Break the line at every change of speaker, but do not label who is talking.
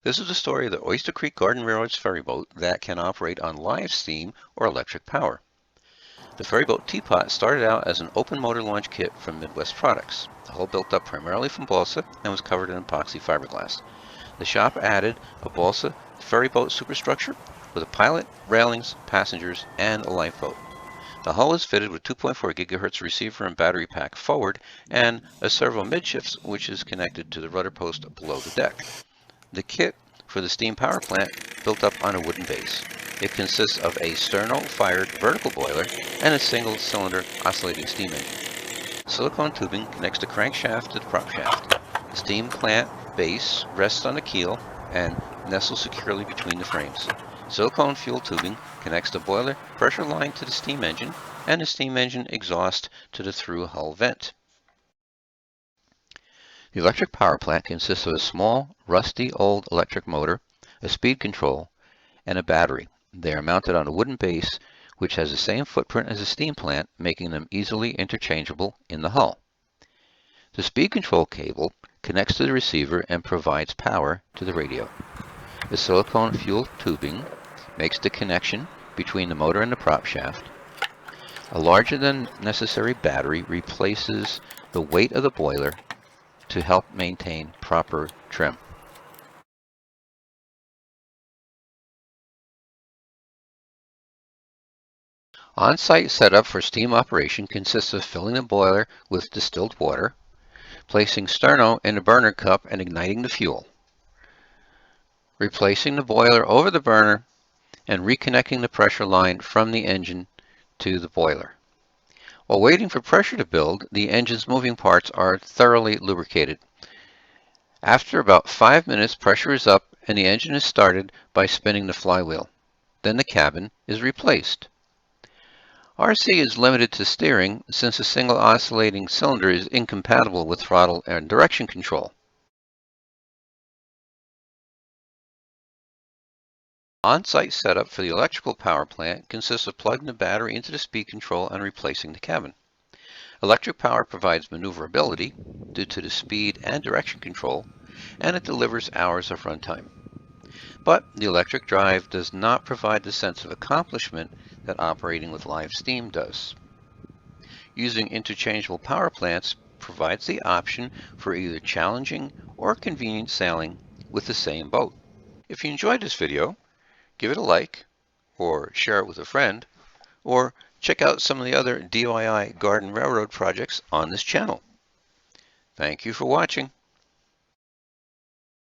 This is the story of the Oyster Creek Garden Railroad's ferry boat that can operate on live steam or electric power. The ferry boat teapot started out as an open motor launch kit from Midwest Products. The hull built up primarily from balsa and was covered in epoxy fiberglass. The shop added a balsa ferry boat superstructure with a pilot, railings, passengers, and a lifeboat. The hull is fitted with 2.4 gigahertz receiver and battery pack forward and a servo midships which is connected to the rudder post below the deck. The kit for the steam power plant built up on a wooden base. It consists of a sterno-fired vertical boiler and a single-cylinder oscillating steam engine. Silicone tubing connects the crankshaft to the prop shaft. The steam plant base rests on the keel and nestles securely between the frames. Silicone fuel tubing connects the boiler pressure line to the steam engine and the steam engine exhaust to the through hull vent. The electric power plant consists of a small, rusty old electric motor, a speed control, and a battery. They are mounted on a wooden base which has the same footprint as a steam plant, making them easily interchangeable in the hull. The speed control cable connects to the receiver and provides power to the radio. The silicone fuel tubing makes the connection between the motor and the prop shaft. A larger than necessary battery replaces the weight of the boiler to help maintain proper trim. On-site setup for steam operation consists of filling the boiler with distilled water, placing sterno in a burner cup and igniting the fuel, replacing the boiler over the burner, and reconnecting the pressure line from the engine to the boiler. While waiting for pressure to build, the engine's moving parts are thoroughly lubricated. After about 5 minutes, pressure is up and the engine is started by spinning the flywheel. Then the cabin is replaced. RC is limited to steering since a single oscillating cylinder is incompatible with throttle and direction control. On-site setup for the electrical power plant consists of plugging the battery into the speed control and replacing the cabin. Electric power provides maneuverability due to the speed and direction control, and it delivers hours of runtime. But the electric drive does not provide the sense of accomplishment that operating with live steam does. Using interchangeable power plants provides the option for either challenging or convenient sailing with the same boat. If you enjoyed this video, give it a like, or share it with a friend, or check out some of the other DIY Garden Railroad projects on this channel. Thank you for watching.